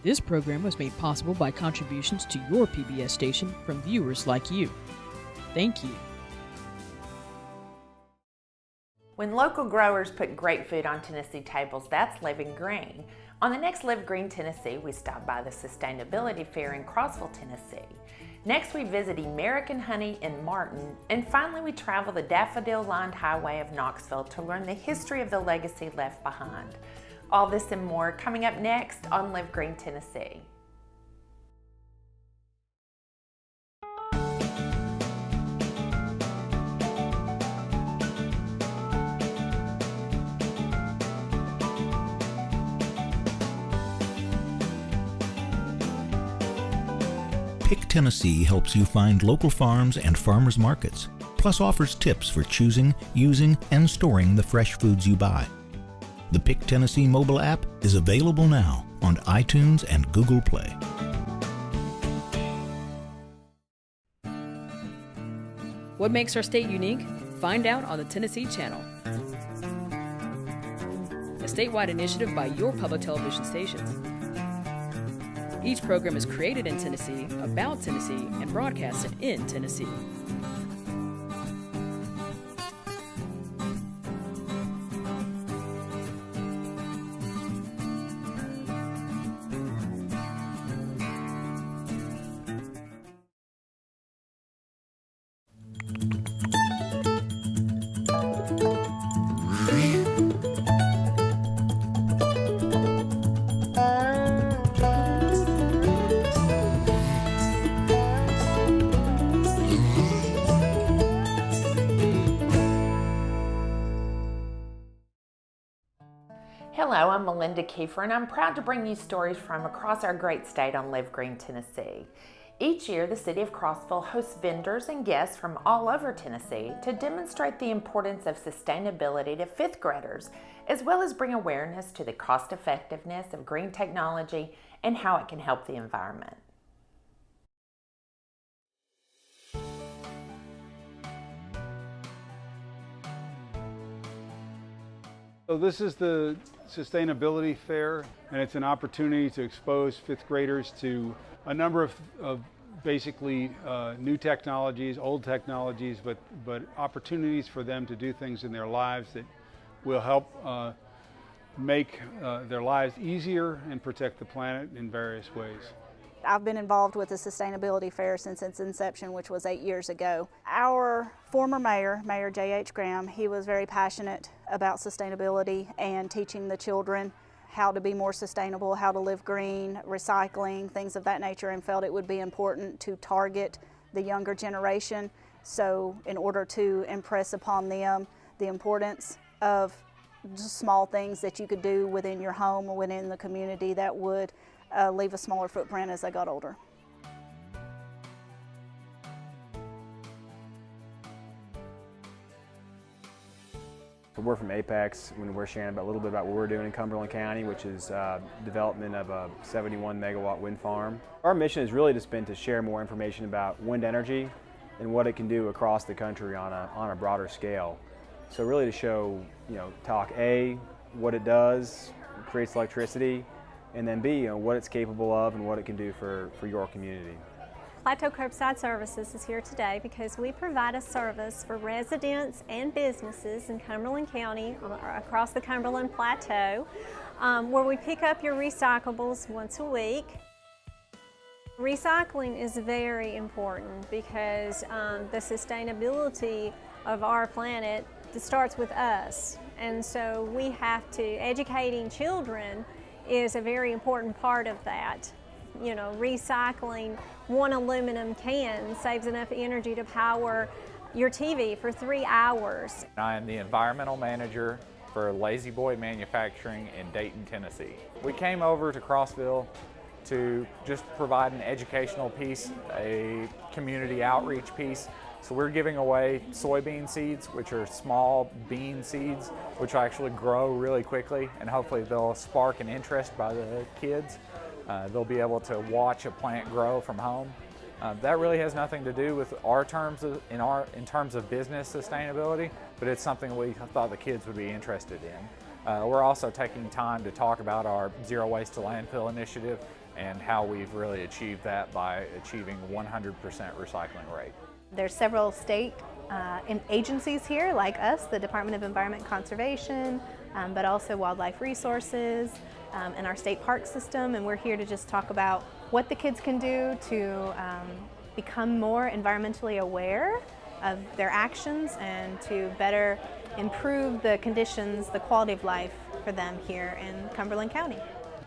This program was made possible by contributions to your PBS station from viewers like you. Thank you. When local growers put great food on Tennessee tables, that's living green. On the next Live Green Tennessee, we stop by the Sustainability Fair in Crossville, Tennessee. Next, we visit Emerickan Honey in Martin, and finally we travel the daffodil-lined highway of Knoxville to learn the history of the legacy left behind. All this and more coming up next on Live Green Tennessee. Pick Tennessee helps you find local farms and farmers markets, plus offers tips for choosing, using, and storing the fresh foods you buy. The Pick Tennessee mobile app is available now on iTunes and Google Play. What makes our state unique? Find out on the Tennessee Channel, a statewide initiative by your public television stations. Each program is created in Tennessee, about Tennessee, and broadcasted in Tennessee. Hello, I'm Melinda Kiefer, and I'm proud to bring you stories from across our great state on Live Green Tennessee. Each year, the City of Crossville hosts vendors and guests from all over Tennessee to demonstrate the importance of sustainability to fifth graders, as well as bring awareness to the cost effectiveness of green technology and how it can help the environment. So this is the Sustainability Fair, and it's an opportunity to expose fifth graders to a number of basically new technologies, old technologies, but opportunities for them to do things in their lives that will help make their lives easier and protect the planet in various ways. I've been involved with the Sustainability Fair since its inception, which was 8 years ago. Our former mayor, Mayor J.H. Graham, he was very passionate about sustainability and teaching the children how to be more sustainable, how to live green, recycling, things of that nature, and felt it would be important to target the younger generation. So in order to impress upon them the importance of just small things that you could do within your home or within the community that would leave a smaller footprint as they got older. So we're from Apex, and we're sharing a little bit about what we're doing in Cumberland County, which is development of a 71 megawatt wind farm. Our mission has really just been to share more information about wind energy and what it can do across the country on a broader scale. So really to show, talk A, what it does, it creates electricity, and then B, what it's capable of and what it can do for your community. Plateau Curbside Services is here today because we provide a service for residents and businesses in Cumberland County across the Cumberland Plateau where we pick up your recyclables once a week. Recycling is very important because the sustainability of our planet starts with us, and so we have to, educating children is a very important part of that. Recycling one aluminum can saves enough energy to power your TV for 3 hours. I am the environmental manager for Lazy Boy Manufacturing in Dayton, Tennessee. We came over to Crossville to just provide an educational piece, a community outreach piece. So we're giving away soybean seeds, which are small bean seeds, which actually grow really quickly, and hopefully they'll spark an interest by the kids. They'll be able to watch a plant grow from home. That really has nothing to do with our terms in terms of business sustainability, but it's something we thought the kids would be interested in. We're also taking time to talk about our zero waste to landfill initiative and how we've really achieved that by achieving 100% recycling rate. There's several state agencies here like us, the Department of Environment and Conservation, but also Wildlife Resources and our state park system, and we're here to just talk about what the kids can do to become more environmentally aware of their actions and to better improve the conditions, the quality of life for them here in Cumberland County.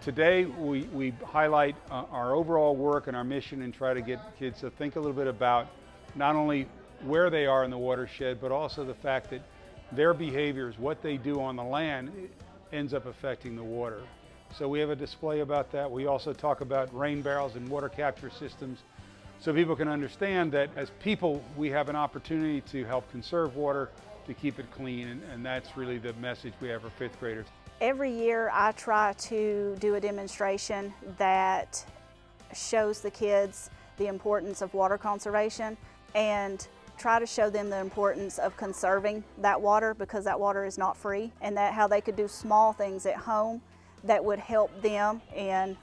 Today we highlight our overall work and our mission and try to get kids to think a little bit about not only where they are in the watershed, but also the fact that their behaviors, what they do on the land, ends up affecting the water. So we have a display about that. We also talk about rain barrels and water capture systems so people can understand that as people, we have an opportunity to help conserve water, to keep it clean, and that's really the message we have for fifth graders. Every year I try to do a demonstration that shows the kids the importance of water conservation and try to show them the importance of conserving that water, because that water is not free, and that how they could do small things at home that would help them in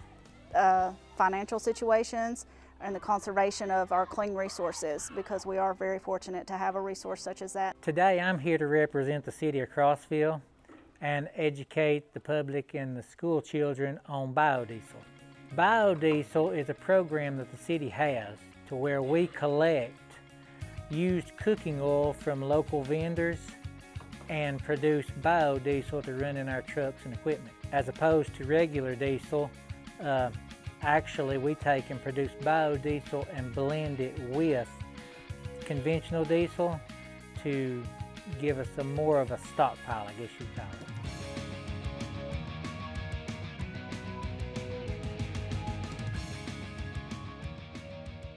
financial situations and the conservation of our clean resources, because we are very fortunate to have a resource such as that. Today I'm here to represent the city of Crossville and educate the public and the school children on biodiesel. Biodiesel is a program that the city has to where we collect used cooking oil from local vendors and produce biodiesel to run in our trucks and equipment. As opposed to regular diesel, actually we take and produce biodiesel and blend it with conventional diesel to give us more of a stockpile, I guess you'd call it.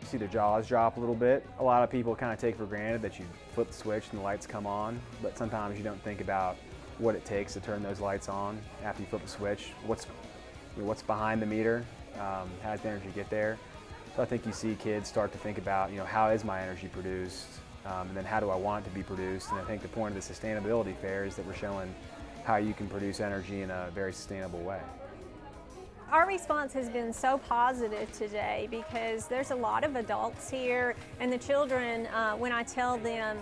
See their jaws drop a little bit. A lot of people kind of take for granted that you flip the switch and the lights come on, but sometimes you don't think about what it takes to turn those lights on after you flip the switch. What's behind the meter? How does the energy get there? So I think you see kids start to think about, how is my energy produced, and then how do I want it to be produced? And I think the point of the sustainability fair is that we're showing how you can produce energy in a very sustainable way. Our response has been so positive today because there's a lot of adults here, and the children, when I tell them,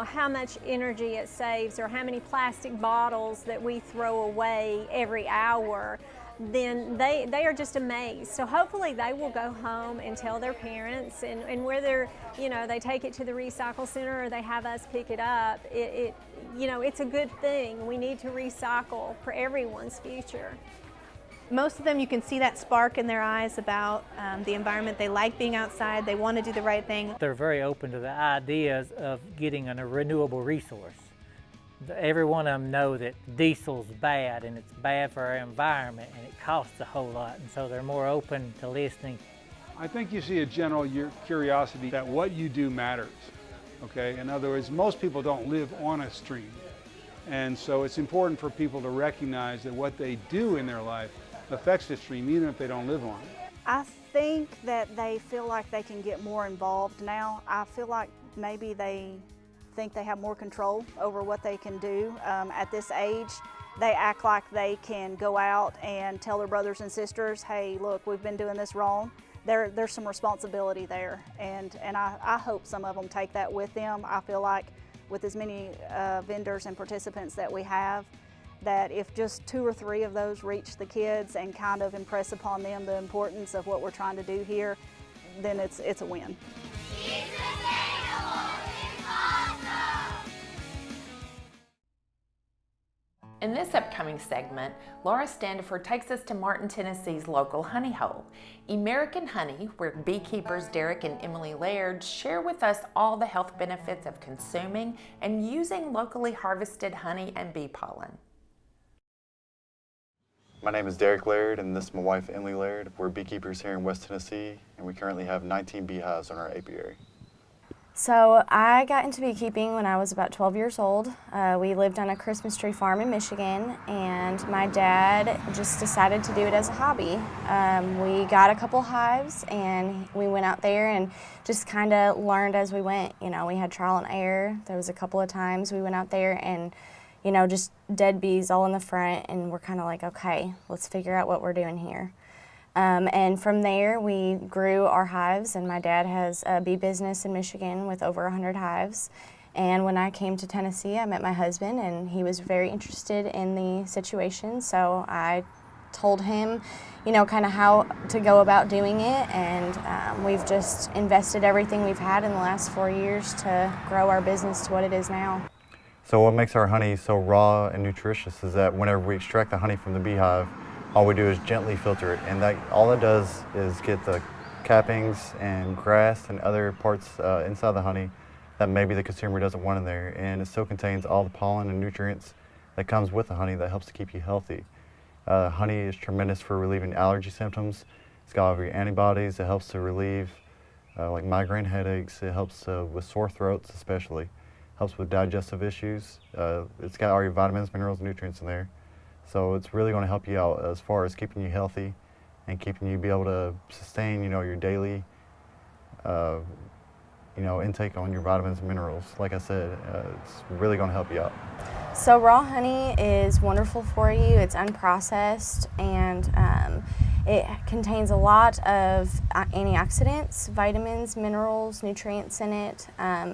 how much energy it saves or how many plastic bottles that we throw away every hour, then they are just amazed. So hopefully they will go home and tell their parents, and whether they take it to the recycle center or they have us pick it up, it's a good thing. We need to recycle for everyone's future. Most of them, you can see that spark in their eyes about the environment. They like being outside. They want to do the right thing. They're very open to the ideas of getting a renewable resource. Every one of them know that diesel's bad and it's bad for our environment and it costs a whole lot, and so they're more open to listening. I think you see a general curiosity that what you do matters, okay? In other words, most people don't live on a stream, and so it's important for people to recognize that what they do in their life affects the stream even if they don't live on it. I think that they feel like they can get more involved now. I feel like maybe they think they have more control over what they can do. At this age, they act like they can go out and tell their brothers and sisters, hey, look, we've been doing this wrong. There's some responsibility there, and I hope some of them take that with them. I feel like with as many vendors and participants that we have, that if just 2 or 3 of those reach the kids and kind of impress upon them the importance of what we're trying to do here, then it's a win. In this upcoming segment, Laura Standiford takes us to Martin, Tennessee's local honey hole, Emerickan Honey, where beekeepers Derek and Emily Laird share with us all the health benefits of consuming and using locally harvested honey and bee pollen. My name is Derek Laird, and this is my wife, Emily Laird. We're beekeepers here in West Tennessee, and we currently have 19 beehives on our apiary. So I got into beekeeping when I was about 12 years old. We lived on a Christmas tree farm in Michigan, and my dad just decided to do it as a hobby. We got a couple hives, and we went out there and just kind of learned as we went. We had trial and error. There was a couple of times we went out there and you know, just dead bees all in the front, and we're kind of like, okay, let's figure out what we're doing here. And from there, we grew our hives, and my dad has a bee business in Michigan with over 100 hives. And when I came to Tennessee, I met my husband, and he was very interested in the situation, so I told him, you know, kind of how to go about doing it, and we've just invested everything we've had in the last 4 years to grow our business to what it is now. So what makes our honey so raw and nutritious is that whenever we extract the honey from the beehive, all we do is gently filter it, and all it does is get the cappings and grass and other parts inside the honey that maybe the consumer doesn't want in there, and it still contains all the pollen and nutrients that comes with the honey that helps to keep you healthy. Honey is tremendous for relieving allergy symptoms. It's got all your antibodies. It helps to relieve like migraine headaches. It helps with sore throats especially. Helps with digestive issues. It's got all your vitamins, minerals, and nutrients in there. So it's really going to help you out as far as keeping you healthy and keeping you be able to sustain, you know, your daily intake on your vitamins and minerals. Like I said, it's really going to help you out. So raw honey is wonderful for you. It's unprocessed, and it contains a lot of antioxidants, vitamins, minerals, nutrients in it.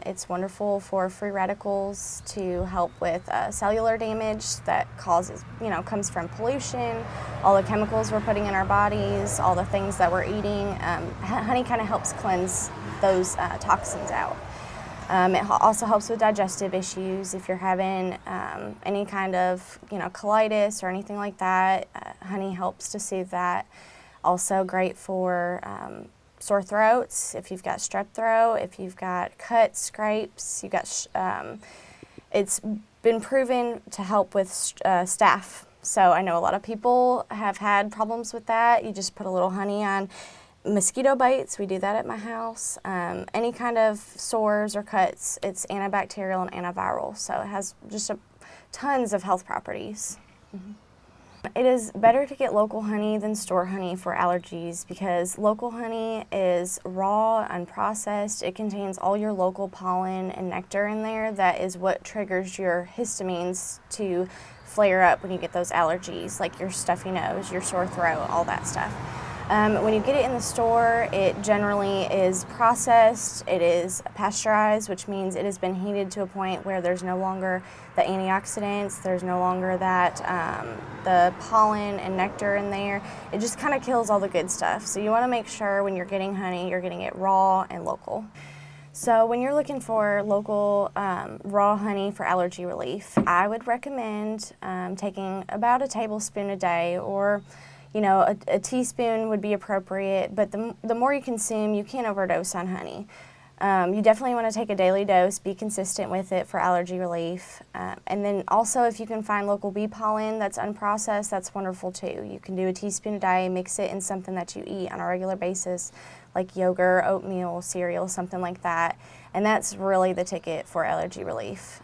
It's wonderful for free radicals to help with cellular damage that comes from pollution, all the chemicals we're putting in our bodies, all the things that we're eating. Honey kind of helps cleanse those toxins out. It also helps with digestive issues. If you're having any kind of colitis or anything like that, honey helps to soothe that. Also great for sore throats. If you've got strep throat, if you've got cuts, scrapes, it's been proven to help with staph. So I know a lot of people have had problems with that. You just put a little honey on mosquito bites. We do that at my house. Any kind of sores or cuts, it's antibacterial and antiviral. So it has just tons of health properties. Mm-hmm. It is better to get local honey than store honey for allergies because local honey is raw, unprocessed. It contains all your local pollen and nectar in there. That is what triggers your histamines to flare up when you get those allergies, like your stuffy nose, your sore throat, all that stuff. When you get it in the store, it generally is processed, it is pasteurized, which means it has been heated to a point where there's no longer the antioxidants, there's no longer that the pollen and nectar in there. It just kind of kills all the good stuff. So you want to make sure when you're getting honey, you're getting it raw and local. So when you're looking for local raw honey for allergy relief, I would recommend taking about a tablespoon a day, or a teaspoon would be appropriate, but the more you consume, you can't overdose on honey. You definitely want to take a daily dose, be consistent with it for allergy relief. And then also if you can find local bee pollen that's unprocessed, that's wonderful too. You can do a teaspoon a day, mix it in something that you eat on a regular basis, like yogurt, oatmeal, cereal, something like that. And that's really the ticket for allergy relief.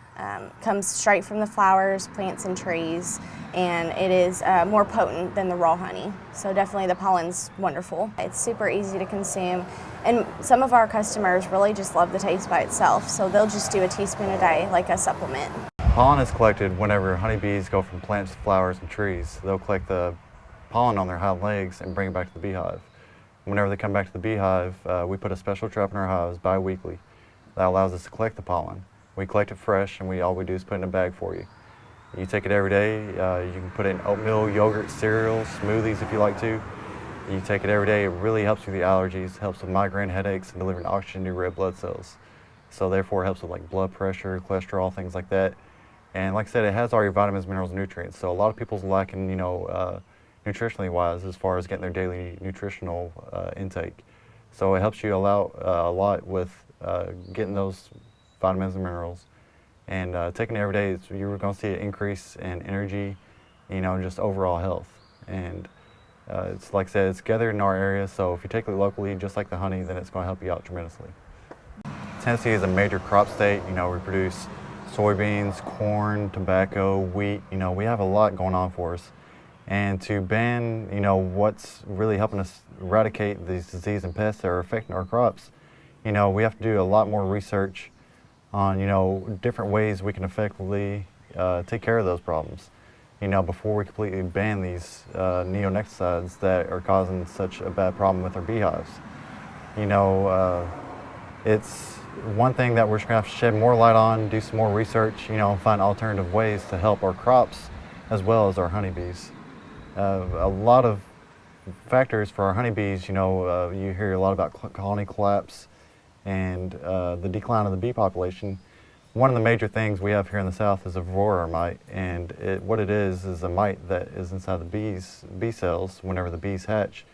Comes straight from the flowers, plants, and trees, and it is more potent than the raw honey. So definitely the pollen's wonderful. It's super easy to consume, and some of our customers really just love the taste by itself, so they'll just do a teaspoon a day like a supplement. Pollen is collected whenever honeybees go from plants to flowers and trees. They'll collect the pollen on their hind legs and bring it back to the beehive. Whenever they come back to the beehive, we put a special trap in our hives bi-weekly that allows us to collect the pollen. We collect it fresh, and all we do is put it in a bag for you. You take it every day. You can put it in oatmeal, yogurt, cereal, smoothies if you like to. You take it every day. It really helps with the allergies, helps with migraine headaches, and delivering oxygen to your red blood cells. So therefore it helps with like blood pressure, cholesterol, things like that. And like I said, it has all your vitamins, minerals, and nutrients. So a lot of people's lacking, nutritionally wise as far as getting their daily nutritional intake. So it helps you a lot with getting those vitamins and minerals, and taking it every day, you're going to see an increase in energy, just overall health. And it's like I said, it's gathered in our area, so if you take it locally, just like the honey, then it's going to help you out tremendously. Tennessee is a major crop state. We produce soybeans, corn, tobacco, wheat. We have a lot going on for us. And to ban, what's really helping us eradicate these diseases and pests that are affecting our crops, we have to do a lot more research on different ways we can effectively take care of those problems, you know, before we completely ban these neonicotinoids that are causing such a bad problem with our beehives. You know, it's one thing that we're just going to have to shed more light on, do some more research, you know, and find alternative ways to help our crops as well as our honeybees. A lot of factors for our honeybees, you know, you hear a lot about colony collapse and the decline of the bee population. One of the major things we have here in the South is a varroa mite, and what it is a mite that is inside the bee cells. Whenever the bees hatch,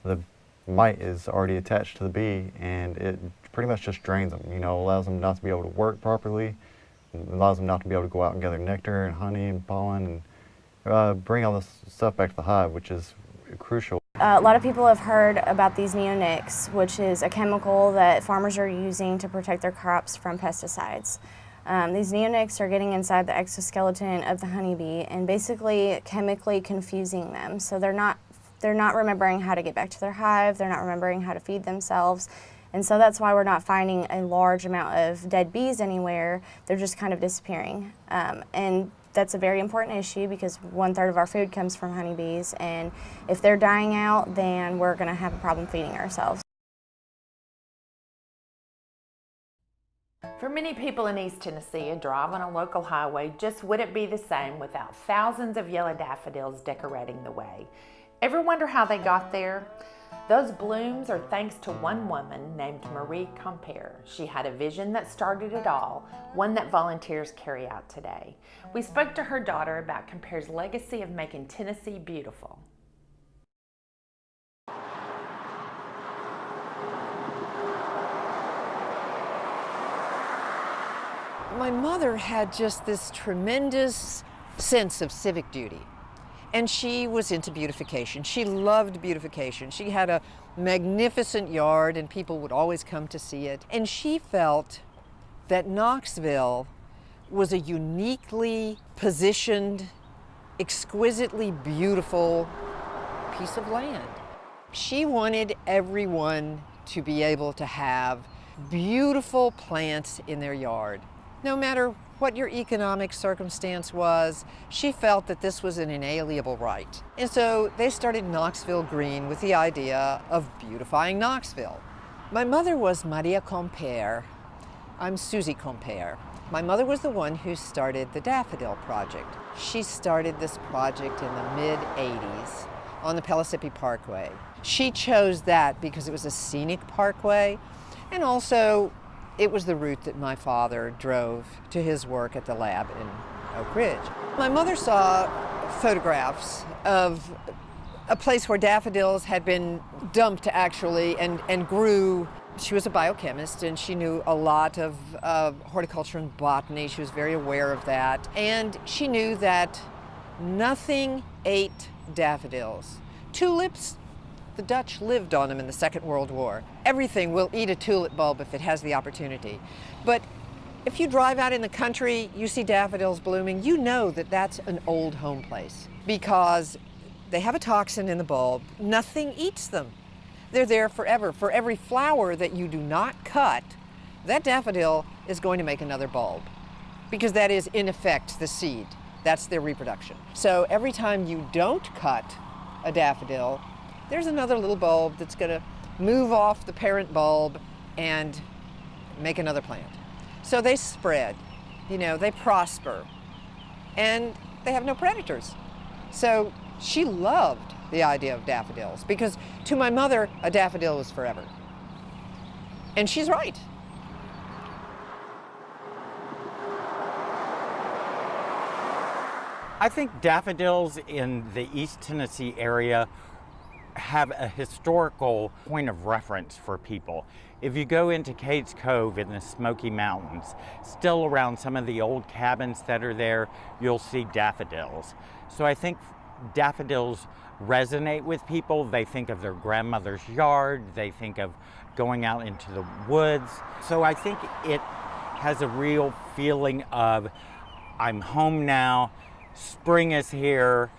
the mite is already attached to the bee, and it pretty much just drains them, you know, allows them not to be able to work properly, allows them not to be able to go out and gather nectar and honey and pollen and bring all this stuff back to the hive, which is crucial. A lot of people have heard about these neonics, which is a chemical that farmers are using to protect their crops from pesticides. These neonics are getting inside the exoskeleton of the honeybee and basically chemically confusing them. So they're not remembering how to get back to their hive, they're not remembering how to feed themselves. And so that's why we're not finding a large amount of dead bees anywhere. They're just kind of disappearing. And that's a very important issue because 1/3 of our food comes from honeybees, and if they're dying out, then we're going to have a problem feeding ourselves. For many people in East Tennessee, a drive on a local highway just wouldn't be the same without thousands of yellow daffodils decorating the way. Ever wonder how they got there? Those blooms are thanks to one woman named Marie Compere. She had a vision that started it all, one that volunteers carry out today. We spoke to her daughter about Compere's legacy of making Tennessee beautiful. My mother had just this tremendous sense of civic duty. And she was into beautification. She loved beautification. She had a magnificent yard and people would always come to see it. And she felt that Knoxville was a uniquely positioned, exquisitely beautiful piece of land. She wanted everyone to be able to have beautiful plants in their yard. No matter what your economic circumstance was, she felt that this was an inalienable right. And so they started Knoxville Green with the idea of beautifying Knoxville. My mother was Maria Compere. I'm Susie Compere. My mother was the one who started the Daffodil Project. She started this project in the mid-'80s on the Pellissippi Parkway. She chose that because it was a scenic parkway, and also it was the route that my father drove to his work at the lab in Oak Ridge. My mother saw photographs of a place where daffodils had been dumped actually and grew. She was a biochemist and she knew a lot of horticulture and botany. She was very aware of that. And she knew that nothing ate daffodils. Tulips, the Dutch lived on them in the Second World War. Everything will eat a tulip bulb if it has the opportunity. But if you drive out in the country, you see daffodils blooming, you know that that's an old home place because they have a toxin in the bulb. Nothing eats them. They're there forever. For every flower that you do not cut, that daffodil is going to make another bulb because that is, in effect, the seed. That's their reproduction. So every time you don't cut a daffodil, there's another little bulb that's going to move off the parent bulb and make another plant. So they spread, you know, they prosper, and they have no predators. So she loved the idea of daffodils because to my mother, a daffodil was forever. And she's right. I think daffodils in the East Tennessee area have a historical point of reference for people. If you go into Cades Cove in the Smoky Mountains, still around some of the old cabins that are there, you'll see daffodils. So I think daffodils resonate with people. They think of their grandmother's yard, they think of going out into the woods. So I think it has a real feeling of, I'm home now, spring is here,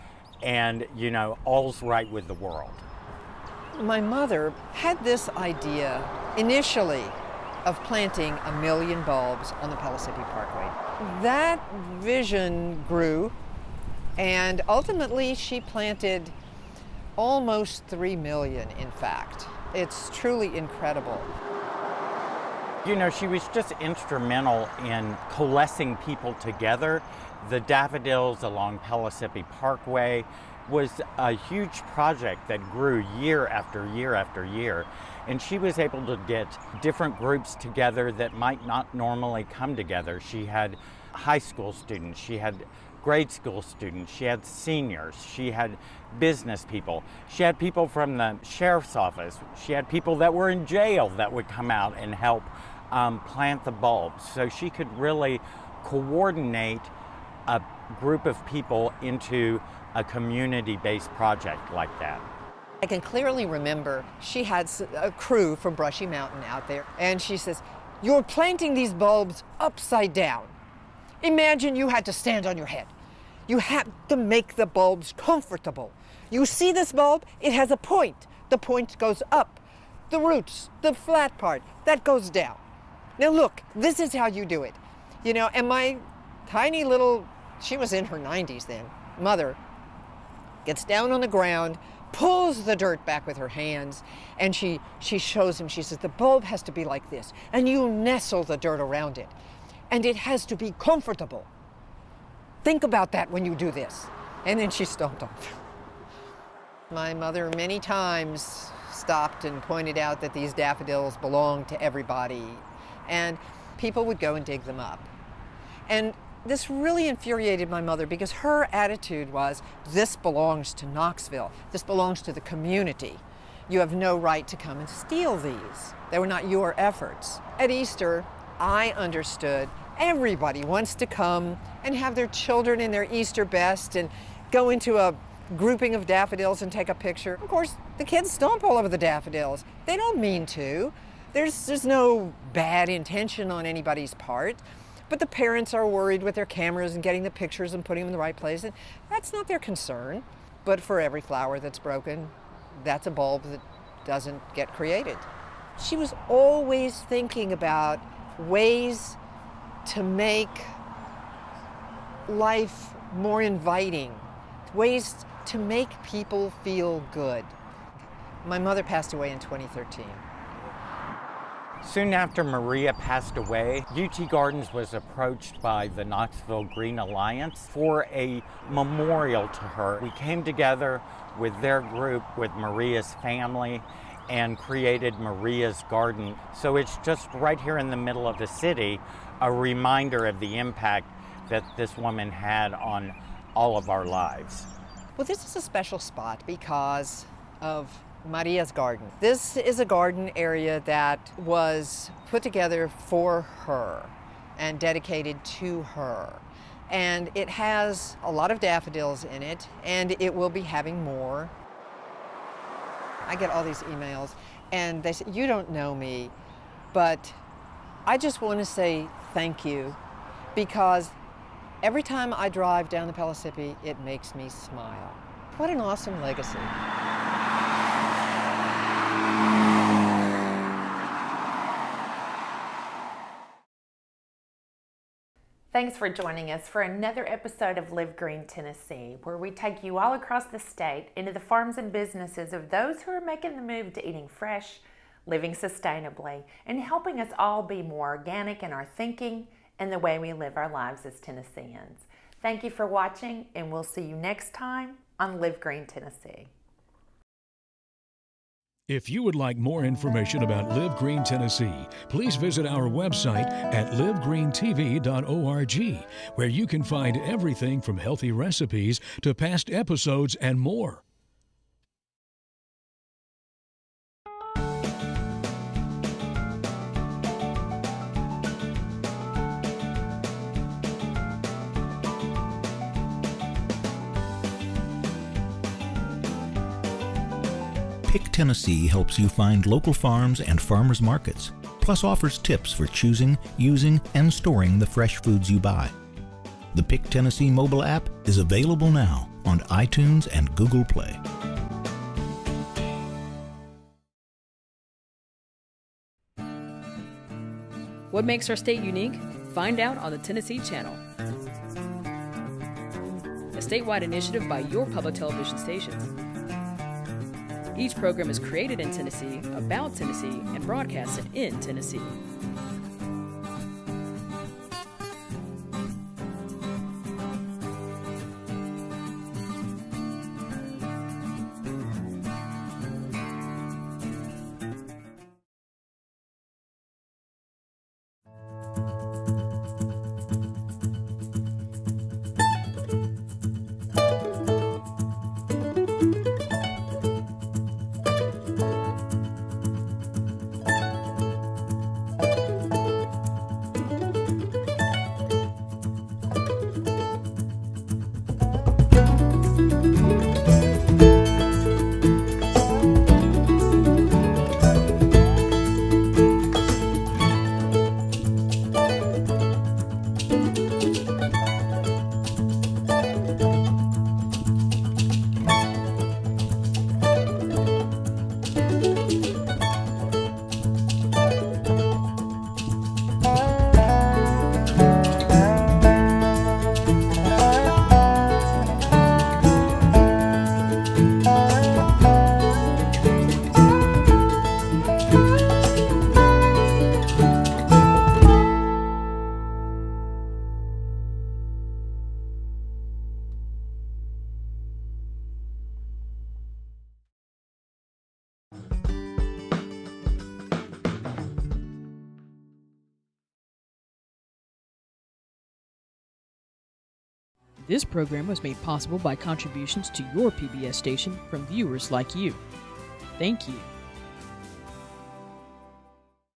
and you know, all's right with the world. My mother had this idea initially of planting 1 million bulbs on the Pellissippi Parkway. that vision grew, and ultimately she planted almost 3 million, in fact. It's truly incredible. You know, she was just instrumental in coalescing people together. The daffodils along Pellissippi Parkway was a huge project that grew year after year after year. And she was able to get different groups together that might not normally come together. She had high school students, she had grade school students, she had seniors, she had business people, she had people from the sheriff's office, she had people that were in jail that would come out and help plant the bulbs. So she could really coordinate a group of people into a community-based project like that. I can clearly remember she had a crew from Brushy Mountain out there, and she says, "You're planting these bulbs upside down. Imagine you had to stand on your head. You have to make the bulbs comfortable. You see this bulb? It has a point. The point goes up. The roots, the flat part, that goes down. Now look, this is how you do it." You know, and my tiny little, she was in her 90s then, mother gets down on the ground, pulls the dirt back with her hands, and she shows him, she says, "The bulb has to be like this, and you nestle the dirt around it, and it has to be comfortable. Think about that when you do this." And then she stomped off. My mother many times stopped and pointed out that these daffodils belonged to everybody, and people would go and dig them up. And this really infuriated my mother because her attitude was, this belongs to Knoxville. This belongs to the community. You have no right to come and steal these. They were not your efforts. At Easter, I understood everybody wants to come and have their children in their Easter best and go into a grouping of daffodils and take a picture. Of course, the kids stomp all over the daffodils. They don't mean to. There's no bad intention on anybody's part. But the parents are worried with their cameras and getting the pictures and putting them in the right place, and that's not their concern. But for every flower that's broken, that's a bulb that doesn't get created. She was always thinking about ways to make life more inviting, ways to make people feel good. My mother passed away in 2013. Soon after Maria passed away, UT Gardens was approached by the Knoxville Green Alliance for a memorial to her. We came together with their group, with Maria's family, and created Maria's Garden. So it's just right here in the middle of the city, a reminder of the impact that this woman had on all of our lives. Well, this is a special spot because of Maria's Garden. This is a garden area that was put together for her and dedicated to her. And it has a lot of daffodils in it, and it will be having more. I get all these emails, and they say, "You don't know me, but I just want to say thank you, because every time I drive down the Pellissippi, it makes me smile." What an awesome legacy. Thanks for joining us for another episode of Live Green Tennessee, where we take you all across the state into the farms and businesses of those who are making the move to eating fresh, living sustainably, and helping us all be more organic in our thinking and the way we live our lives as Tennesseans. Thank you for watching, and we'll see you next time on Live Green Tennessee. If you would like more information about Live Green Tennessee, please visit our website at livegreentv.org, where you can find everything from healthy recipes to past episodes and more. Pick Tennessee helps you find local farms and farmers markets, plus offers tips for choosing, using, and storing the fresh foods you buy. The Pick Tennessee mobile app is available now on iTunes and Google Play. What makes our state unique? Find out on the Tennessee Channel. A statewide initiative by your public television stations. Each program is created in Tennessee, about Tennessee, and broadcasted in Tennessee. This program was made possible by contributions to your PBS station from viewers like you. Thank you.